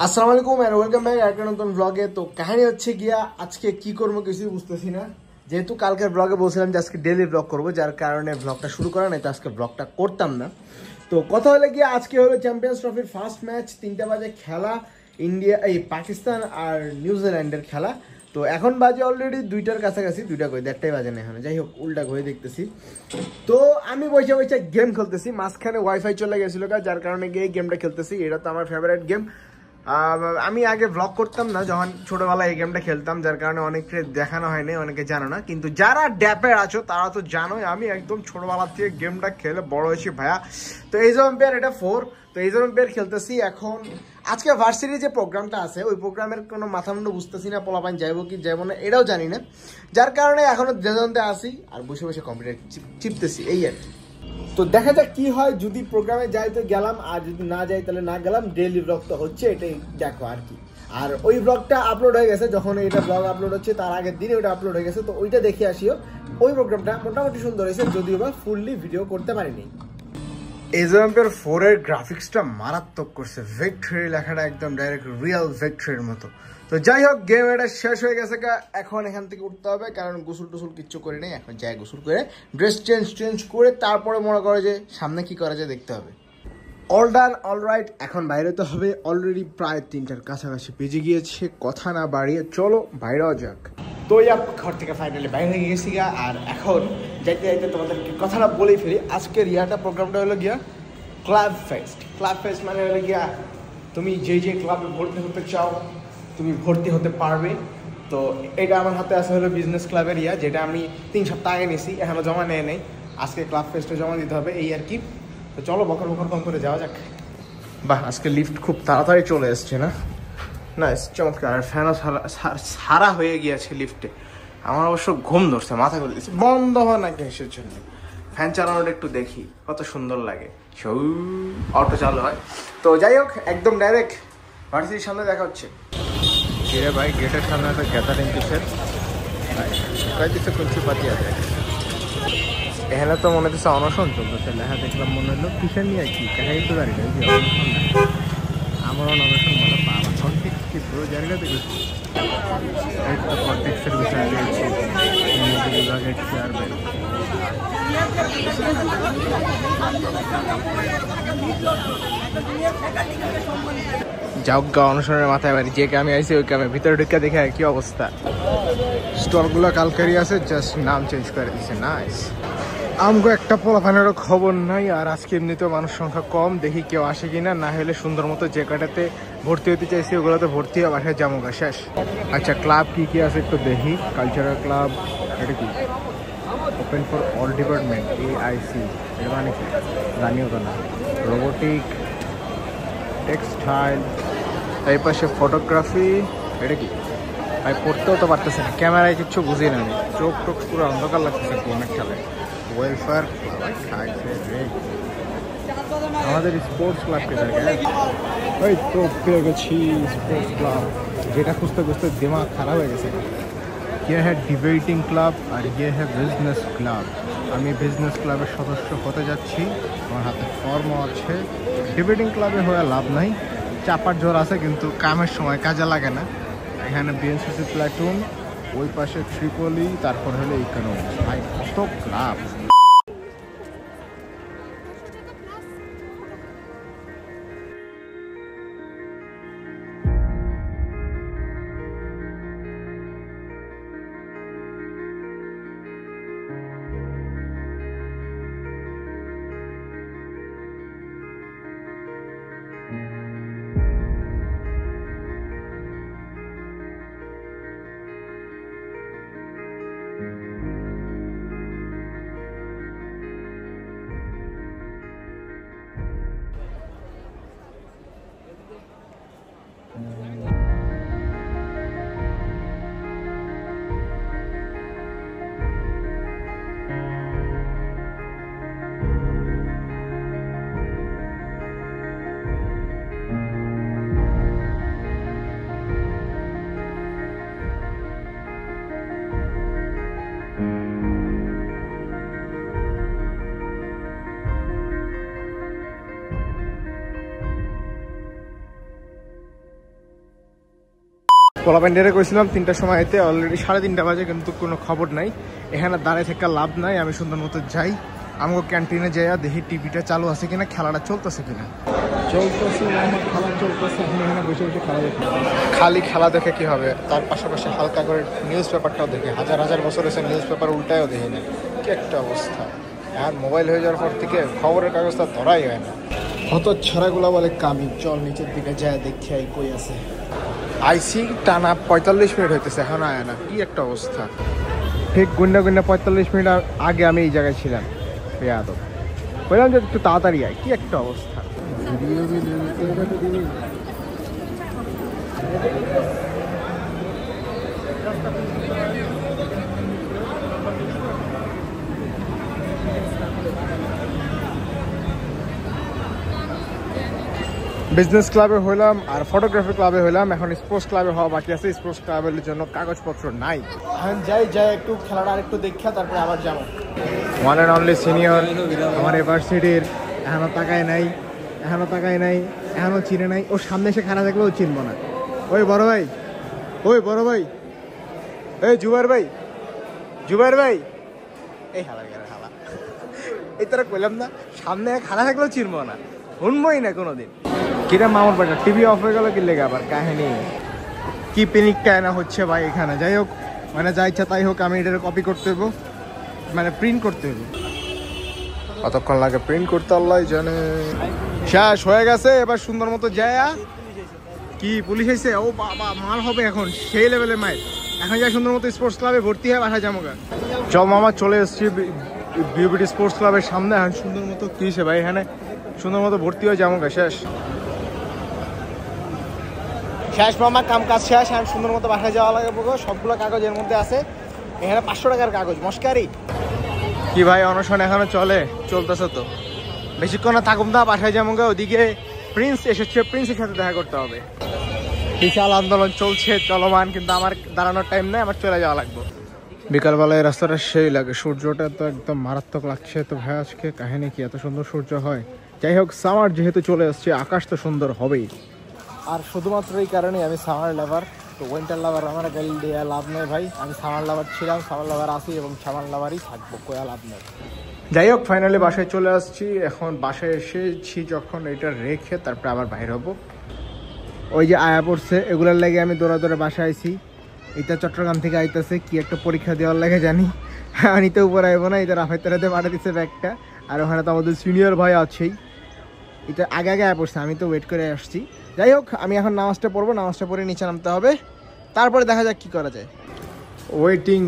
আসসালামু আলাইকুম and welcome back একটা নতুন ব্লগে। তো কাহিনী হচ্ছে গিয়া আজকে কি করবো কিছুই বুঝতেছি না, যেহেতু কালকের ব্লগে বলছিলাম যে আজকে ডেইলি ব্লগ করবো, যার কারণে ব্লগটা শুরু করা নাই, তো আজকে ব্লগটা করতাম না। তো কথা হলে গিয়ে আজকে হলো চ্যাম্পিয়ন্স ট্রফির ফার্স্ট ম্যাচ, 3টা বাজে খেলা, ইন্ডিয়া পাকিস্তান আর নিউজিল্যান্ডের খেলা। তো এখন বাজে অলরেডি 2টার কাছাকাছি, 2টা কই 1:30টাই বাজে না এখন, যাই হোক উল্টা ঘুরে দেখতেছি। তো আমি বসে বসে গেম খেলতেছি, মাঝখানে ওয়াইফাই চলে গেছিল, যার কারণে গিয়ে গেমটা খেলতেছি। এটা তো আমার ফেভারিট গেম। আমি আগে ব্লগ করতাম না যখন ছোটবেলায় এই গেমটা খেলতাম, যার কারণে অনেকে দেখানো হয়নি, অনেকে জানো না। কিন্তু যারা ড্যাপের আছো তারা তো জানোই আমি একদম ছোটবেলা থেকে গেমটা খেলে বড় হয়েছি ভাইয়া। তো এই যে এম্পায়ার এটা 4, তো এই যে এম্পায়ার খেলতেছি এখন। আজকে ভার্সিটির যে প্রোগ্রামটা আছে ওই প্রোগ্রামের কোনো মাথা মুন্ডু বুঝতেছি না, পোলাপান যাইব কি যাইব না এটাও জানি না, যার কারণে এখনো দেজন্তে আসি আর বসে বসে কম্পিউটার চিপতেছি এই আর কি। তো দেখা যাক কি হয়, যদি প্রোগ্রামে যাই তো গেলাম, আর যদি না যাই তাহলে না গেলাম। ডেইলি ব্লগ তো হচ্ছে, এটাই দেখো আর কি। আর ওই ব্লগটা আপলোড হয়ে গেছে, যখন এটা ব্লগ আপলোড হচ্ছে তার আগের দিনে ওটা আপলোড হয়ে গেছে, তো ওইটা দেখে আসিও। ওই প্রোগ্রামটা মোটামুটি সুন্দর হয়েছে, যদিও বা ফুললি ভিডিও করতে পারিনি। এজম্পের 4 এর গ্রাফিক্সটা মারাত্মক করছে, ভিক্টরি লেখাটা একদম ডাইরেক্ট রিয়েল ভিক্টরির মতো। তো যাই হোক, গেম এটা শেষ হয়ে গেছে, এখন এখান থেকে উঠতে হবে, কারণ গোসল টোসল কিচ্ছু করে নেই। এখন যাই গোসল করে ড্রেস চেঞ্জ করে তারপরে মনে করে যে সামনে কি করা যায় দেখতে হবে। অল ডান অল রাইট, এখন বাইরে তো হবে। অলরেডি প্রায় 3টার কাছাকাছি বেজে গিয়েছে, কথা না বাড়িয়ে চলো বাইরেও যাক। তো ঘর থেকে ফাইনালি বাইরে হয়ে গেছি গা। আর এখন যাইতে যাইতে তোমাদেরকে কথাটা বলেই ফেলি, আজকের প্রোগ্রামটা হলো গিয়া ক্লাব ফেস্ট। ক্লাব ফেস্ট মানে হলো গিয়া তুমি যে ক্লাবে ভর্তি হতে চাও তুমি ভর্তি হতে পারবে। তো এটা আমার হাতে আছে হলো বিজনেস ক্লাবের যেটা আমি 3 সপ্তাহ আগে নিয়েছি, এখনো জমা নেয় নেই। আজকে ক্লাব ফেস্টে জমা দিতে হবে এই আর কি। তো চলো বকর কম করে যাওয়া যাক। বাহ, আজকে লিফট খুব তাড়াতাড়ি চলে এসছে না, চমৎকার। আর ফ্যানও সারা হয়ে গিয়েছে লিফটে। আমার অবশ্য ঘুম ধরছে, মাথা খুলে দিচ্ছে, বন্ধ হয় না কিসের জন্য। ফ্যান চালানোটা একটু দেখি, কত সুন্দর লাগে, অটো চালু হয়। তো যাই হোক, একদম ডাইরেক্ট ভার্সিটির সামনে দেখা হচ্ছে। রে ভাই, গেটের সামনে একটা গ্যাদারিং কিসের কিছু কুঞ্চি পাতি আছে। এখানে তো মনে হচ্ছে অনশন চলতেছে, লেখা দেখলাম, মনে হলো কিসের নিয়ে কি কাহিনী তো জানি না। অনশন না, আমার অনশন বলে বাবা, কনটেক্স কি পুরো জানি না। দেখেছি এই তো কনটেক্সের বিষয়ে রয়েছে বিভাগের চেয়ারম্যান। যাওগা অনুসরণের মাথায় বাড়ি, যে কামে আইসি ওই কামে ভিতরে ঢুকে দেখে কি অবস্থা। স্টলগুলো কালকেরই আছে, জাস্ট নাম চেঞ্জ করে দিচ্ছে। নাইস। আমগো একটা পোলাপানেরও খবর নাই। আর আজকে এমনিতেও মানুষ সংখ্যা কম, দেখি কেউ আসে কিনা, না হলে সুন্দর মতো যে কটাতে ভর্তি হতে চাইছি ওগুলোতে ভর্তি হয়ে বাসায় জামুগা শেষ। আচ্ছা, ক্লাব কি কি আছে একটু দেখি। কালচারাল ক্লাব, এটা কি? Open for all department, AIC, এটা মানে কি জানিও তো না। রোবোটিক, টেক্সটাইল, এই পাশে ফটোগ্রাফি, এটা কি ভাই পড়তেও তো পারতেছে না, ক্যামেরায় কিচ্ছু বুঝি না, চোখ টোক পুরো অন্ধকার লাগতেছে অনেক খেলায়। ওয়েলফেয়ার, আমাদের স্পোর্টস ক্লাবকে দেখে ওই তো পেয়ে গেছি স্পোর্টস ক্লাব, যেটা খুঁজতে খুঁজতে দিমাগ খারাপ হয়ে গেছে। ये है ডিবেটিং ক্লাব আর ये है বিজনেস ক্লাব। আমি বিজনেস ক্লাবের সদস্য হতে যাচ্ছি, আমার হাতে ফর্মও আছে। ডিবেটিং ক্লাবে হয়ে লাভ নাই, চাপার জোর আছে কিন্তু কামের সময় কাজে লাগে না। এখানে BNCC প্লাটুন, ওই পাশে ট্রিপলি, তারপর হলো ইকোনমিক্স। ভাই কত ক্লাব! পোলাপাইন্ডারে কইছিলাম 3টার সময় আইতে, অলরেডি 3:30 বাজে, কিন্তু কোনো খবর নাই। এখানে দাঁড়িয়ে থাকা লাভ নাই, আমি সুন্দর মতো যাই। আমাকে ক্যান্টিনে যাইয়া দেখি টিভিটা চালু আছে কিনা, খেলাটা চলতেছে কিনা। চলতেছে, খেলা চলতেছে, এখন এখানে বসে বসে খেলা দেখি। খালি খেলা দেখে কি হবে, তার পাশাপাশি হালকা করে নিউজ পেপারটাও দেখি। হাজার হাজার বছর এসে নিউজ পেপার উল্টায়ও দেখি না, কি একটা অবস্থা। আর মোবাইল হয়ে যাওয়ার পর থেকে খবরের কাগজটা ধরাই হয় না। হত ছাড়াগুলো বলে কামি, চল নিচের দিকে যায় দেখি আই কই আছে। আইসি টানা 45 মিনিট হইতেছে, এখন আয় না, কি একটা অবস্থা। ঠিক গুন্ডা 45 মিনিট আগে আমি এই জায়গায় ছিলাম। বেয়াদব বললাম যে একটু তাড়াতাড়ি আয়, কি একটা অবস্থা। বিজনেস ক্লাবে হইলাম আর ফটোগ্রাফি ক্লাবে হইলাম, এখন স্পোর্টস ক্লাবে হওয়া বাকি আছে। স্পোর্টস ক্লাবের জন্য কাগজপত্র নাই, এখন যাই একটু খেলাটা আরেকটু দেখা তারপরে আবার যাবো। ওয়ান অ্যান্ড অনলি সিনিয়র আমার ইউনিভার্সিটির এখনো তাকায় নাই, এখনো চিনে নাই। ও সামনে এসে খারাপ দেখলেও চিনবো না। ওই বড় ভাই, এই জুবাইর ভাই, এই হালা এই তারা কইলাম না, সামনে খারাপ থাকলেও চিনবো না, শুনবই না কোনোদিন। কিরা মামুর বাটা টিভি অফ হয়ে গেল কি লেগে, আবার কাহিনী কি পিনিক কায়না হচ্ছে ভাই এখানে। যাই হোক, মানে যা ইচ্ছা তাই হোক, আমি এটার কপি করতে হইব, মানে প্রিন্ট করতে হইব। কতক্ষণ লাগে প্রিন্ট করতে আল্লাহ জানে। শেষ হয়ে গেছে, এবার সুন্দর মতো যায়। কি পুলিশ এসে, ও বাবা মাল হবে এখন, সেই লেভেলের মাইল। এখন যাই সুন্দর মতো স্পোর্টস ক্লাবে ভর্তি হয়, বাসায় যাবো। চল মামা, চলে এসেছি বিউবিটি স্পোর্টস ক্লাবের সামনে। এখন সুন্দর মতো কি হয়েছে ভাই, এখানে সুন্দর মতো ভর্তি হয়ে যাবো। শেষ মামা, কাম কাজ শেষ। এখন সুন্দর মতো বাসায় যাওয়া লাগবে। সবগুলো কাগজ এর মধ্যে আছে। এখানে 500 টাকার কাগজ, মস্কারি কি ভাই। অনশন এখনো চলতেছে তো, বেশিক্ষণ থাকুম না, বাসায় যাবো। ওদিকে প্রিন্স এসেছে, প্রিন্সের সাথে দেখা করতে হবে। বিশাল আন্দোলন চলছে, চলমান, কিন্তু আমার দাঁড়ানোর টাইম নেই, আমার চলে যাওয়া লাগবে। বিকালবেলায় রাস্তাটা সেই লাগে, সূর্যটা তো একদম মারাত্মক লাগছে। তো ভাই আজকে কাহিনী কি, এত সুন্দর সূর্য হয়? যাই হোক, সামার যেহেতু চলে আসছে, আকাশ তো সুন্দর হবেই। আর শুধুমাত্র এই কারণেই আমি সামার লাভার। তো উইন্টার লাভার আমার গাড়ি দেওয়া লাভ নেই ভাই। আমি সামার লাভার ছিলাম, সামার লাভার আছি এবং সামার লাভারই থাকবো, কোয়া লাভ নেই। যাই হোক, ফাইনালি বাসায় চলে আসছি। এখন বাসায় এসেছি যখন, এটা রেখে তারপরে আবার বাইর হবো। ওই যে আয়া পড়ছে, এগুলোর লাগে আমি দৌড়ে বাসায় আইছি। এটা চট্টগ্রাম থেকে আইতেছে, কি একটা পরীক্ষা দেওয়ার লাগে জানি। আমি তো উপরে আইবো না, এটা রাফাইতারাতে পাঠিয়ে দিচ্ছে ব্যাগটা। আর ওখানে তো আমাদের সিনিয়র ভাই আছেই, এটা আগে আয়া পড়ছে, আমি তো ওয়েট করে আসছি। যাই হোক, আমি এখন নামাজটা পড়বো, নামাজটা পড়ে নিচে নামতে হবে, তারপরে দেখা যাক কি করা যায়। ওয়েটিং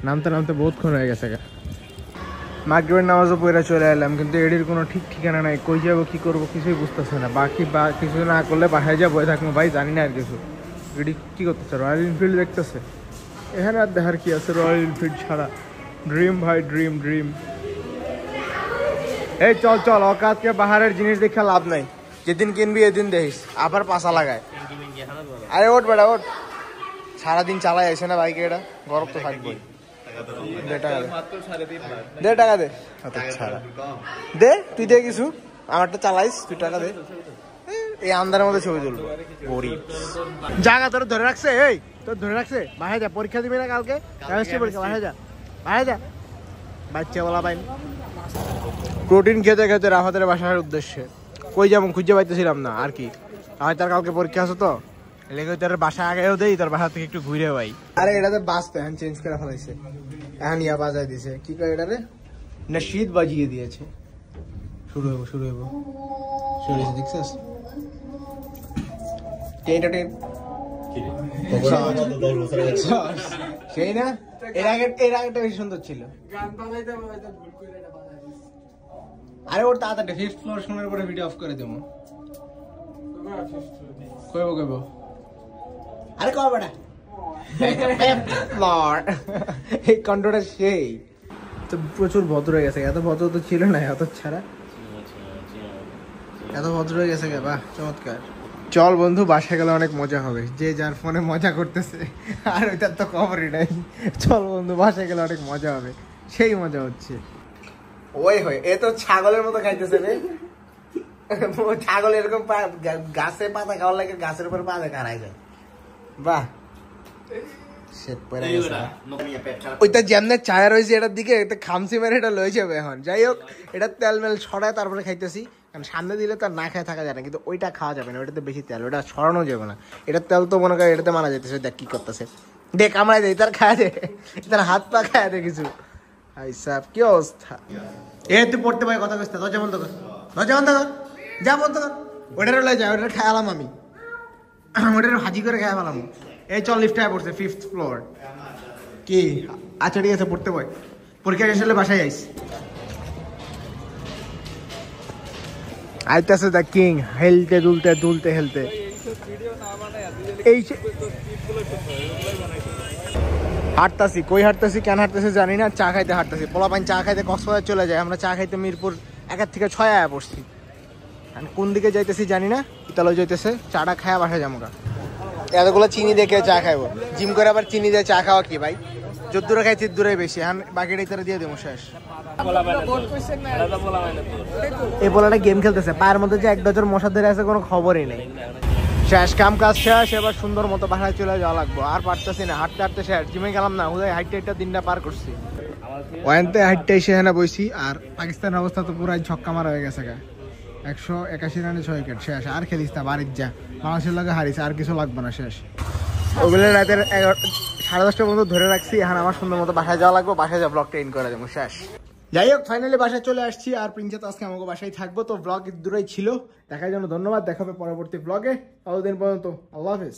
নামতে বহুতক্ষণ হয়ে গেছে। মাগরিবের নামাজও পড়ে চলে এলাম, কিন্তু এটির কোনো ঠিক ঠিকানা নাই। কই যাবো, কি করবো, কিছুই বুঝতেছে না। কিছু না করলে বাসায় যা বয়ে থাকবো ভাই, জানি না আর কিছু। এটি কি করতেছে, রয়্যাল এনফিল্ড দেখতেছে। এখানে আর দেখার কি আছে, রয়্যাল এনফিল্ড ছাড়া। ড্রিম ভাই, ড্রিম। এই চল, অকাতকে বাহারের জিনিস দেখে লাভ নাই। যেদিন কিনবি এদিন দেখিস, আবার পাশা লাগায়। আরে ওঠ বেটা, ওঠ। সারাদিন চালাই আসে না বাইকে, এটা গরম তো থাকবেই। দে টাকা দে, তুই দে কিছু, আমারটা চালাইস, তুই টাকা দে। এই আন্ধারের মধ্যে ছবি তুলবো, গরিব। জায়গা তোর ধরে রাখছে, বাসায় যা, পরীক্ষা দিবি না কালকে, পরীক্ষা, বাসায় যা। বাচ্চা বলা পাই প্রোটিন খেতে রাফাতের বাসার উদ্দেশ্যে কই যেমন খুঁজে পাইতেছিলাম না আর কি। আর তার কালকে পরীক্ষা আছে তো, লেগে তার বাসা আগেও দেই, তার বাসা থেকে একটু ঘুরে পাই। আরে এটাতে বাস তো এখন চেঞ্জ করে ফেলাইছে, এখন ইয়া বাজায় দিছে, কি করে এটারে না শীত বাজিয়ে দিয়েছে। শুরু হইব দেখছিস সেই না, এর আগেটা বেশি সুন্দর ছিল। আরে ওর তাড়াতাড়ি 5th ফ্লোর শোনার পরে ভিডিও অফ করে দেবো। কইব আরে কয় বেটা এই কন্ট্রোলটা সেই তো প্রচুর ভদ্র হয়ে গেছে। এত ভদ্র তো ছিল না, এত ছাড়া এত ভদ্র হয়ে গেছে। বাহ, চমৎকার। চল বন্ধু, বাসায় গেলে অনেক মজা হবে। যে যার ফোনে মজা করতেছে, আর ওইটার তো খবরই নাই। চল বন্ধু, বাসায় গেলে অনেক মজা হবে, সেই মজা হচ্ছে। ওই হয়, এ তো ছাগলের মতো খাইতেছে রে। ছাগল এরকম গাছে পাতা খাওয়ার লাগে, গাছের উপর পা দেখা হারাই যায়। বাহ শেট পরে গেছে ওইটা যেমনে চায়া রয়েছে এটার দিকে এটা খামসি মেরে এটা লয়ে যাবে এখন যাই হোক এটা তেল মেল ছড়ায় তারপরে খাইতেছি কারণ সামনে দিলে তো না খায় থাকা যায় না কিন্তু ওইটা খাওয়া যাবে না ওইটাতে বেশি তেল ওটা ছড়ানো যাবে না এটার তেল তো মনে করে এটাতে মারা যাইতেছে দেখ কি করতেছে দেখ কামড়াই দেয় তার খায় দে তার হাত পা খায় দে কিছু সাহেব কি অবস্থা এ তুই পড়তে পারি কথা কইতে দরজা বন্ধ কর দরজা বন্ধ কর যা বন্ধ কর ওটার লয়ে যা ওটা খায়ালাম আমি ওটার হাজি করে খায় ফেলাম এই চল লিফটে পড়ছে 5th ফ্লোর কি আচ্ছা ঠিক আছে পড়তে বই পরীক্ষা শেষ হলে বাসায় যাইস আইতাছে দ্য কিং হেলতে দুলতে দুলতে হেলতে এই হাঁটতাছি কই হাঁটতাছি কেন হাঁটতেছি জানি না চা খাইতে হাঁটতাছি পোলাপান চা খাইতে কক্সবাজার চলে যায় আমরা চা খাইতে মিরপুর 1 থেকে 6 আয়া পড়ছি কোন দিকে যাইতেছি জানি না ইতালো যাইতেছে চাটা খায়া বাসায় যাবো এতগুলো চিনি দেখে চা খাইবো জিম করে আবার চিনি দিয়ে চা খাওয়া কি ভাই যদ্দূরে খাইছি দূরে বেশি এখন বাকিটা ইতারে দিয়ে দেবো শেষ এই পোলাটা গেম খেলতেছে পায়ের মধ্যে যে 1 ডজন মশা ধরে আছে কোনো খবরই নেই শেষ কাম কাজ শেষ এবার সুন্দর মতো বাসায় চলে যাওয়া লাগবো আর পারতেছি না হাঁটতে হাঁটতে শেষ জিমে গেলাম না উদয় হাইটে হাইটটা দিনটা পার করছি ওয়ানতে হাইটটা এসে হ্যাঁ বইছি আর পাকিস্তানের অবস্থা তো পুরাই ছক্কা মারা হয়ে গেছে গা 181 রানে 6 উইকেট শেষ আর খেলিস না বাড়ির যা বাংলাদেশের লাগে হারিস আর কিছু লাগবে না শেষ ওগুলো রাতের 10:30 পর্যন্ত ধরে রাখছি এখন আমার সুন্দর মতো বাসায় যাওয়া লাগবে বাসায় যা ব্লগটা এন্ড করে দেবো শেষ যাই হোক ফাইনালি বাসায় চলে আসছি আর প্রিন্সা তো আজকে আমাকে বাসায় থাকবো তো ব্লগ দূরেই ছিল দেখার জন্য ধন্যবাদ দেখাবে পরবর্তী ব্লগে ততদিন পর্যন্ত আল্লাহ হাফেজ।